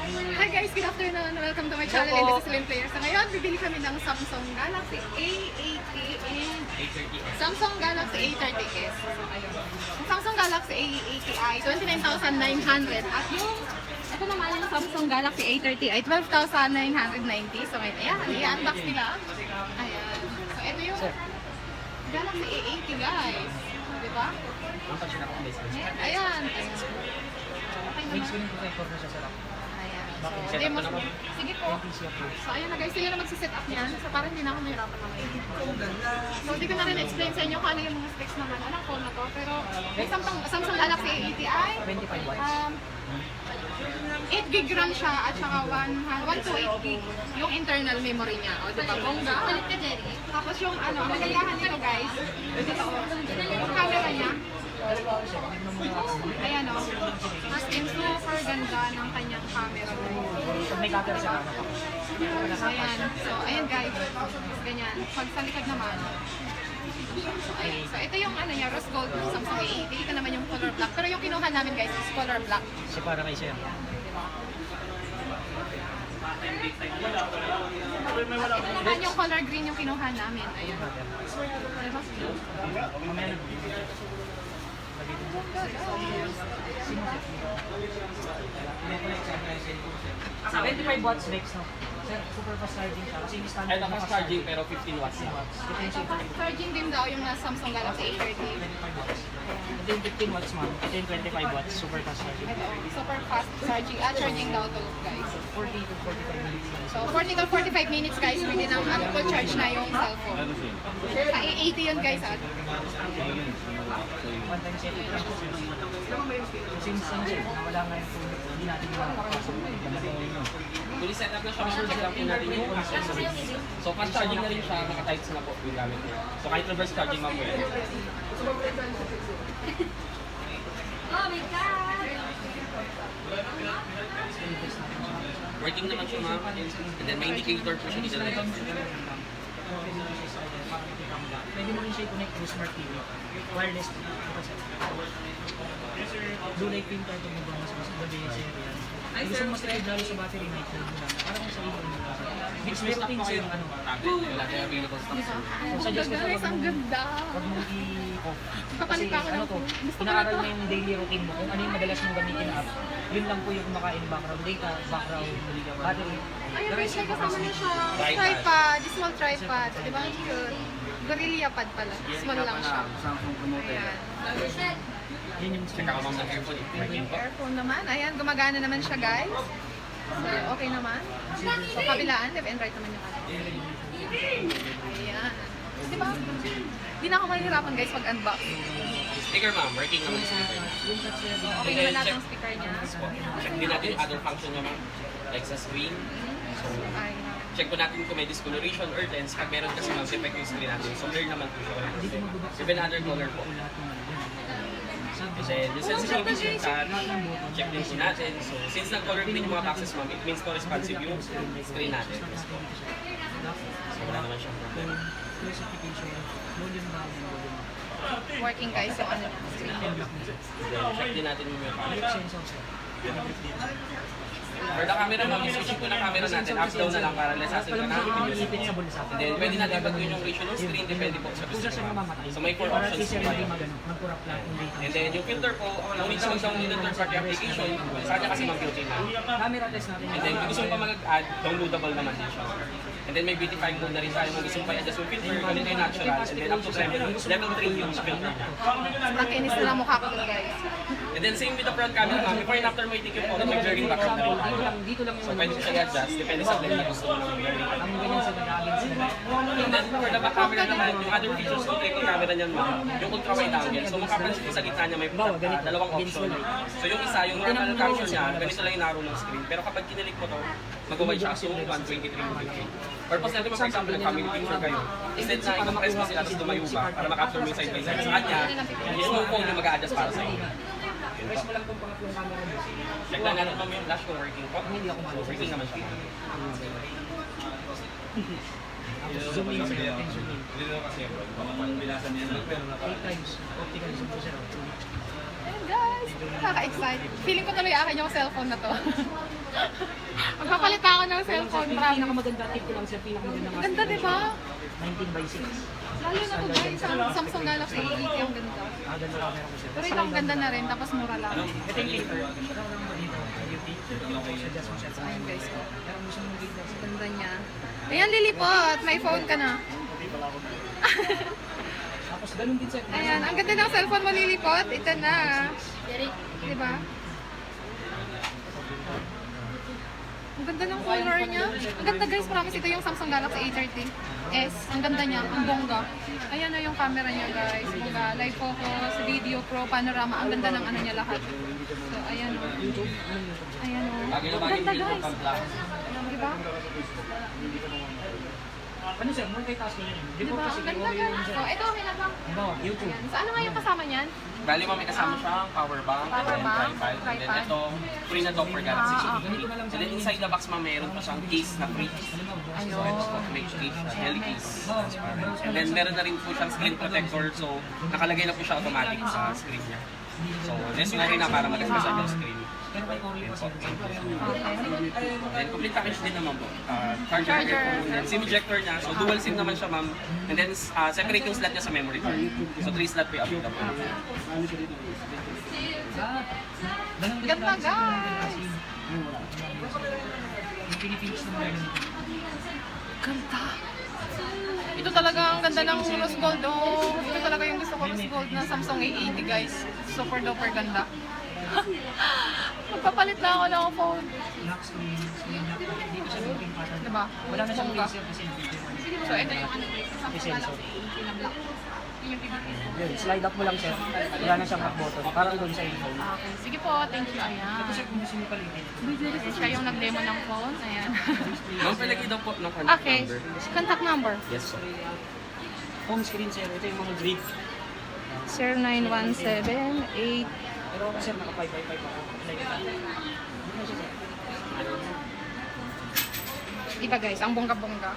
Hi guys, good afternoon. Welcome to my channel and this is Slim Player. So ngayon, bibili kami ng Samsung Galaxy A80 and Samsung Galaxy A30s. So ayun. Yung Samsung Galaxy A80 ay 29,900 at yung ito naman yung Samsung Galaxy A30 ay 12,990. So ngayon, ayan, i-unbox nila. Ayan. So ito yung Galaxy A80 guys. Diba? Ayan. Okay naman. So, demo. Sige po. So, ayun na guys, sila na magsiset up niyan. So, parang hindi na ako mahirapan naman. So, hindi ko na rin explain sa inyo kung ano yung mga specs naman. Anong phone na to. Pero, may Samsung Galaxy A80 ay 8 gig RAM siya at saka 128 gig yung internal memory niya. O, diba? Bongga. Tapos yung ano, ang kagandahan nito guys, yung camera niya. Ayan o. Mas in super ganda ng kanyang camera. May cutter siya. Ayan. So, ayan guys. Ganyan. Pag sa likod naman. So, ayan. So, ito yung ano niya, rose gold ng Samsung A80. Ito naman yung color black. Pero yung kinuha namin guys is color black. Kasi para kay siya. Ito naman yung color green yung kinuha namin. Ayan. Mamaya na. 75 watts next, no? Sir, super fast charging siya. Kasi standard Ito fast charging pero 15 watts na. Ito fast charging din daw yung nasa Samsung Galaxy A30. 25 watts. Ito yung 15 watts, ma'am. Ito yung 25 watts, super fast charging. Ito, super fast charging. Charging daw to guys. 40 to 45 minutes. So, 40 to 45 minutes guys, pwede nang full charge na yung cellphone. Sa A80 yun guys at. One time set. Since wala nga yung phone, hindi natin makakapasok. Fully set up na siya, sure lang po natin yung accessories. So fast charging na rin siya, naka-types na po yung gamit niya. So kahit reverse charging ma'am po yun. Oh my God! Working naman siya ma'am. And then may indicator po siya dito na yun. Pwede mo rin siya i-connect to Smart TV. Wireless. Blue light printer ito mo ba mas gabi sa area. Gusto mo mas trade lalo sa battery night lang. Parang sa iyo. Mix may stock po kayong tablet. Wala kayo available stock. So, suggest ko guys, ang ganda. Huwag mong i-off. Kapalit pa ako ng to, gusto ko na inaaral to. mo yung daily routine mo. Kung ano yung madalas mong gamitin na app. Yun lang po yung kumakain background data, background battery. Ayun guys, may kasama na siya. Tripod, small tripod. Di ba? Cute. Gorilla pad pala. Small lang siya. Ayan. Yun yung Check ako ma'am ng earphone. Working po. Earphone naman. Ayan, gumagana naman siya guys. So, okay naman. So, kabilaan, left and right naman yung ano. Ayan. Di ba? Di na ako mahihirapan guys pag-unbox. Sticker ma'am, working naman yung sticker niya. Okay naman natin ang sticker niya. Check din natin yung other function niya ma'am. Like sa screen. So, Ayan. check po natin kung may discoloration or lens. Pag meron kasi ma'am, defect yung screen natin. So clear naman po siya. Even other color po. Kasi yung sensitivity yung touch, check din po natin. So since nag-color green yung mga boxes ma'am, it means po responsive yung screen natin. So wala naman siyang problem. Working guys yung ano niya. Then check din natin yung for the camera ma'am, switching po na camera natin, up down na lang para less hassle ka natin. And then pwede natin baguhin yung ratio ng screen, depende po sa gusto nyo ma'am. So may 4 options po kayo. And then yung filter po, no need na mag-download ng third party application, sa kanya kasi mag-built-in na. Camera test natin. And then kung gusto mo pa mag-add, downloadable naman din siya. And then may beautifying mode na rin tayo, kung gusto mo pa i-adjust yung filter, ganito yung natural, and then up to level 3 yung filter niya. Nakinis na lang mukha ko dun guys. And then same with the front camera ma'am, before and after mo i-take yung photo, may blurring background na rin. Dito lang So pwede mo siya i-adjust, depende sa blend na gusto mo ng blurring. ang ganyan sa nag-against sila. And then for the back camera naman, yung other features ng take camera niyan ma'am, yung ultra wide angle. So mapapansin mo sa gitna niya may dalawang option. So yung isa, yung normal capture niya, ganito lang yung narrow ng screen. Pero kapag kinilik mo to, mag-wide siya kasi yung 123 to 50. Purpose natin mo, for example, nag-family picture kayo. Instead na i-compress mo sila tapos tumayo ka para makapture mo yung side by side. Sa kanya, yung small phone yung mag-a-adjust para sa'yo. Press mo lang itong pangatlong camera mo. Check lang natin ma'am yung flash kung working po. So working naman siya. Zoom in sir, attention in. 8 times, optical zoom po sir. Ayun guys, nakaka-excite. Feeling ko tuloy akin yung cellphone na to. Magpapalit na ako ng cellphone, Yung promise. pinakamaganda tip ko lang sir, pinakamaganda nga. Ganda, di ba? 19 by 6. Lalo na to guys, ang Samsung Galaxy A80 ang ganda. Ganda camera ko sir. Pero ito ang ganda na rin, tapos mura lang. Ito yung paper. Ito lang mo dito. Adjustment siya sa Ayun guys, oh. Pero gusto mo dito. Ganda niya. Ayan, lilipot. May phone ka na. Tapos ganun din sir. Ayan, ang ganda ng cellphone mo lilipot. Ito na. Diba? Ang ganda ng color niya. Ang ganda guys, promise ito yung Samsung Galaxy A30s. Ang ganda niya, ang bongga. Ayan na yung camera niya guys. Bongga, live focus, video, pro, panorama. Ang ganda ng ano niya lahat. So, ayan o. Ayan o. Ang ganda guys. Diba? Ano sir, multitasking yun. Diba? Ang ganda guys. So, ito, okay na ba? Halimbawa, YouTube. Ayan. So, ano nga yung kasama niyan? Bali ma'am, may kasama siyang power bank, Power and bank, then tripod, and then tripod. ito, free na dock for Galaxy Ah, A80. And then inside the box ma'am, meron pa siyang case na free. Ayun. May case na heli case. And then meron na rin po siyang screen protector, so nakalagay na po siya automatic sa screen niya. So, less na rin na para mag-express yung screen. Pero kay Oreo pa sir. Then complete package din naman po. Charger, earphone, and SIM ejector niya. So dual SIM naman siya ma'am. And then separate yung slot niya sa memory card. So 3 slot po yung available. Ganda guys. Yung Philippines naman. Ganda. Ito talaga ang ganda ng rose gold. Oh, ito talaga yung gusto ko rose gold na Samsung A80 guys. Super duper ganda. Magpapalit na ako ng phone. Lock screen. Dito siya looking pattern. Diba? Wala na siyang Bongga. laser kasi video. So ito yung ano guys, Samsung Galaxy A80 na black. Yun yung pipiliin ko. Yun, slide up mo lang sir. Wala na siyang back button. Parang doon sa iPhone. Okay, sige po, thank you. Ayan. Ito sir, kung gusto mo palitin. Ayan siya yung nag-demo ng phone. Ayan. Ma'am, palagi daw po ng contact Okay, number. contact number. Yes po. Home screen sir, ito yung mga grid. 0917-8. Pero ako sir, naka 5x5 ako. Like that. Dito siya sir. Iba guys, ang bongga-bongga.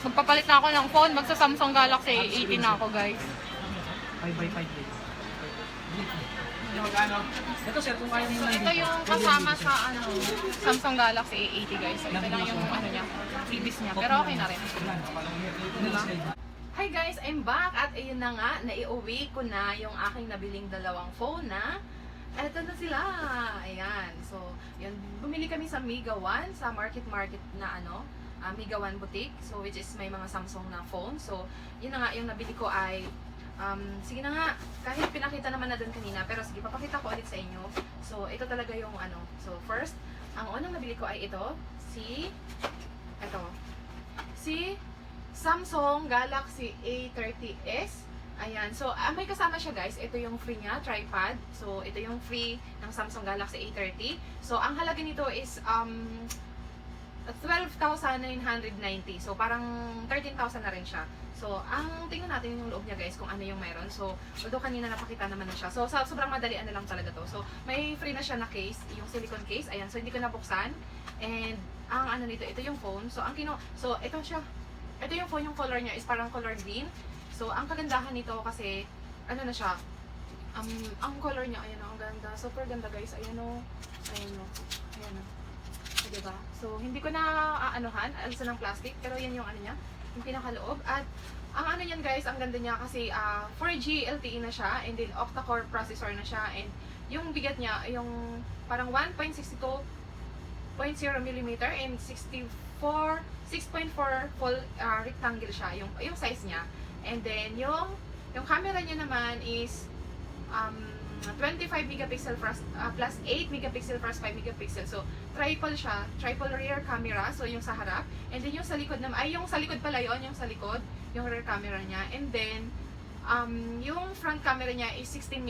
Magpapalit na ako ng phone, magsa Samsung Galaxy A80 na ako guys. 5x5 din. Ito sir, kung kaya mo lang Ito yung kasama sa ano, Samsung Galaxy A80 guys. So, ito lang yung ano niya, previous niya. Pero okay na rin. Diba? Hi guys, I'm back at ayun na nga, naiuwi ko na yung aking nabiling dalawang phone na eto na sila. Ayan. So, yun, bumili kami sa Mega One, sa market na ano, Mega One Boutique. So, which is may mga Samsung na phone. So, yun na nga, yung nabili ko ay sige na nga, kahit pinakita naman na doon kanina, pero sige, papakita ko ulit sa inyo. So, ito talaga yung ano. So, first, ang unang nabili ko ay ito, si Samsung Galaxy A30s. Ayan, so may kasama siya guys. Ito yung free niya, tripod. So, ito yung free ng Samsung Galaxy A30. So, ang halaga nito is 12,990. So, parang 13,000 na rin siya. So, ang tingnan natin yung loob niya guys, kung ano yung meron. So, although kanina napakita naman na siya. So, sobrang madalian na lang talaga to. So, may free na siya na case, yung silicone case. Ayan, so hindi ko nabuksan. And, ang ano nito, ito yung phone. So, so, ito siya. Ito yung phone, yung color niya is parang color green. So, ang kagandahan nito kasi, ano na siya, ang color niya, ayan o, ang ganda. Super ganda guys, ayan o. Ayan o. Ayan o. So, diba? So, hindi ko na aanohan, alisan ng plastic, pero yan yung ano niya, yung pinakaloob. At, ang ano yan guys, ang ganda niya kasi 4G LTE na siya, and then octa-core processor na siya, and yung bigat niya, yung parang 1.62.0 mm and 6.4 full rectangle siya, yung size niya. And then, yung camera niya naman is 25 megapixel plus 8 megapixel plus 5 megapixel. So, triple siya, triple rear camera, so yung sa harap. And then yung sa likod naman, yung sa likod pala yon, yung sa likod, yung rear camera niya. And then, yung front camera niya is 16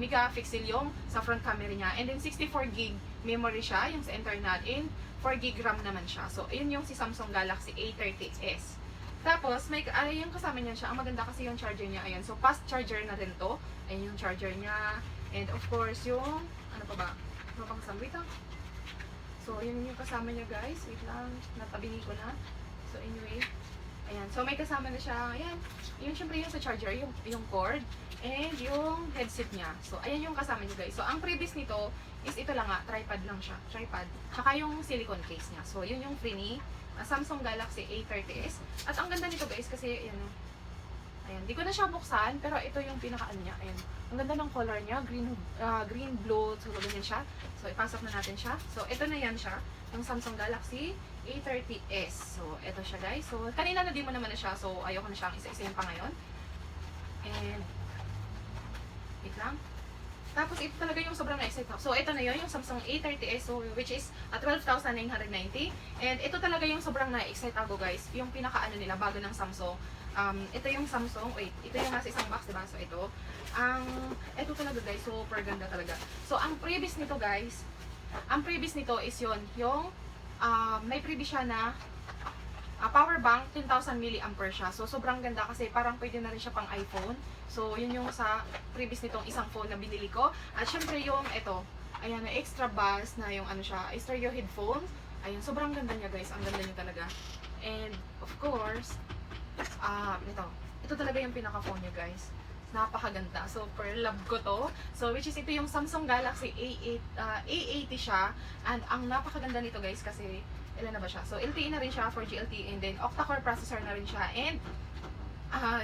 megapixel yung sa front camera niya. And then 64 gig memory siya, yung sa internal. And 4 gig RAM naman siya. So, ayun yung si Samsung Galaxy A30s. Tapos, yung kasama niya siya. Ang maganda kasi yung charger niya. Ayan. So, fast charger na rin to. Ayan yung charger niya. And of course, yung, ano pa ba? Ano pang kasama? Wait lang. So, yun yung kasama niya guys. Wait lang. Natabingi ko na. So, anyway. Ayan, so may kasama na siya, ayan, yung syempre yung sa charger, yung cord, and yung headset niya. So, ayan yung kasama niya guys. So, ang previous nito is ito lang nga, tripod lang siya, tripod. Saka yung silicone case niya. So, yun yung free ni Samsung Galaxy A30s. At ang ganda nito guys, kasi, ayan, ayan, di ko na siya buksan, pero ito yung pinaka-ano niya, ayan. Ang ganda ng color niya, green, blue, so ganyan siya. So, ipasok na natin siya. So, ito na yan siya, yung Samsung Galaxy A30s. So, ito siya guys. So, kanina na-demo naman na siya, so ayoko na siyang isa-isayin pa ngayon. And, wait lang. Tapos, ito talaga yung sobrang na-excite ako. So, ito na yun, yung Samsung A30s, so, which is 12,990. And, ito talaga yung sobrang na-excite ako guys. Yung pinaka-ano nila, bago ng Samsung. Ito yung Samsung, wait, ito yung nasa isang box, diba? So, ito. Ito talaga guys, super ganda talaga. So, ang previous nito guys, is yun, yung, may previous siya na power bank, 10,000 mAh siya. So, sobrang ganda kasi parang pwede na rin siya pang iPhone. So, yun yung sa previous nitong isang phone na binili ko. At syempre yung ito, ayan, na extra bass na yung ano siya, stereo headphones. Ayun, sobrang ganda niya guys, ang ganda niya talaga. And, of course, ito talaga yung pinaka-phone niya guys. Napakaganda. Super love ko to. So, which is ito yung Samsung Galaxy A80 siya. And ang napakaganda nito guys kasi, ilan na ba siya? So, LTE na rin siya, 4G LTE, and then octa-core processor na rin siya. And,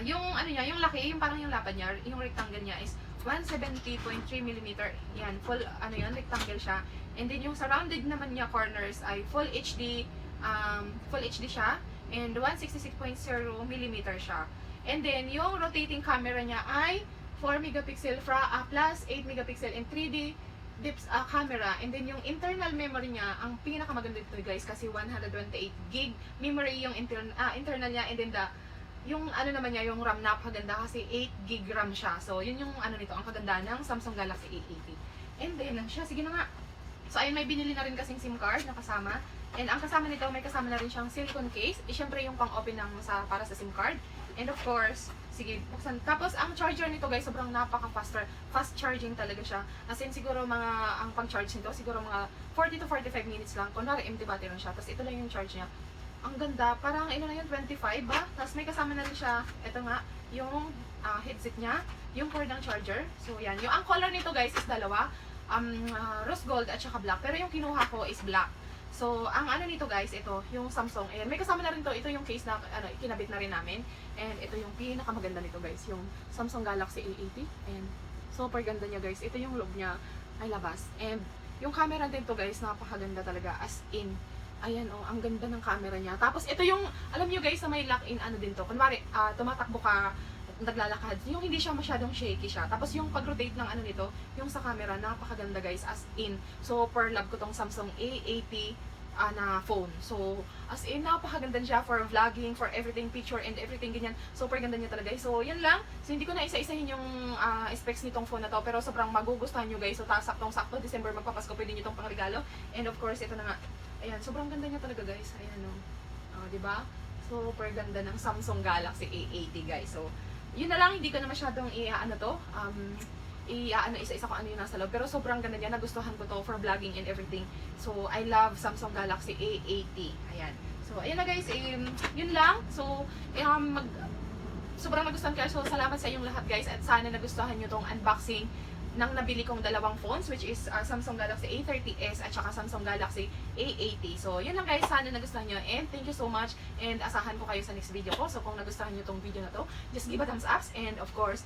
yung ano niya, yung laki, yung parang yung lapad niya, yung rectangle niya is 170.3mm. Yan, full, ano yan, rectangle siya. And then, yung surrounded naman niya corners ay full HD siya. And 166.0mm siya. And then, yung rotating camera niya ay 4 megapixel plus 8 megapixel in 3D depth camera. And then, yung internal memory niya, ang pinakamaganda dito guys, kasi 128 gig memory yung internal niya. And then, yung ano naman niya, yung RAM napakaganda kasi 8 gig RAM siya. So, yun yung ano nito, ang kaganda ng Samsung Galaxy A80. And then, siya, sige na nga. So, ayun, may binili na rin kasing SIM card na kasama. And ang kasama nito, may kasama na rin siyang silicone case. Siyempre yung pang-open para sa SIM card. And of course, sige, buksan. Tapos, ang charger nito guys, sobrang napaka-faster. Fast charging talaga siya. As in, siguro ang pang-charge nito, siguro mga 40 to 45 minutes lang. Kunwari, empty battery lang siya. Tapos, ito lang yung charge niya. Ang ganda. Parang, na yun, 25 ba? Tapos, may kasama na rin siya. Ito nga, yung headset niya. Yung cord ng charger. So, yan. Ang color nito guys is dalawa. Rose gold at saka black. Pero yung kinuha ko is black. So, ang ano nito guys, ito, yung Samsung. Ayan, may kasama na rin to. Ito yung case na, kinabit na rin namin. And ito yung pinakamaganda nito guys, yung Samsung Galaxy A80. And super ganda niya guys. Ito yung loob niya ay labas. And yung camera din to guys, napakaganda talaga. As in, ayan oh, ang ganda ng camera niya. Tapos ito yung, alam niyo guys, na may lock-in ano din to. Kunwari, tumatakbo ka, naglalakad, yung hindi siya masyadong shaky siya. Tapos yung pag-rotate ng ano nito, yung sa camera, napakaganda guys, as in. Super love ko tong Samsung A80 na phone. So, as in, napakaganda siya for vlogging, for everything, picture and everything, ganyan. Super ganda niya talaga guys. So, yun lang. So, hindi ko na isa-isahin yung specs nitong phone na to, pero sobrang magugustuhan nyo guys. So, saktong-sakto, December magpapasko, pwede nyo itong pangregalo. And of course, ito na nga. Ayan, sobrang ganda niya talaga guys. Ayan o. Diba? Super ganda ng Samsung Galaxy A80 guys. So, yun na lang, hindi ko na masyadong isa-isa ko ano yung nasa loob. Pero sobrang ganda niya, nagustuhan ko to for vlogging and everything. So, I love Samsung Galaxy A80. Ayan. So, ayan na guys, yun lang. So, sobrang nagustuhan ko. So, salamat sa inyong lahat guys. At sana nagustuhan nyo tong unboxing ng nabili kong dalawang phones, which is Samsung Galaxy A30s at saka Samsung Galaxy A80. So, yun lang guys. Sana nagustuhan nyo. And thank you so much. And asahan ko kayo sa next video ko. So, kung nagustuhan nyo tong video na to, just give a thumbs up. And of course,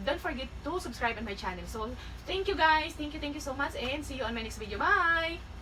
don't forget to subscribe on my channel. So, thank you guys. Thank you so much. And see you on my next video. Bye!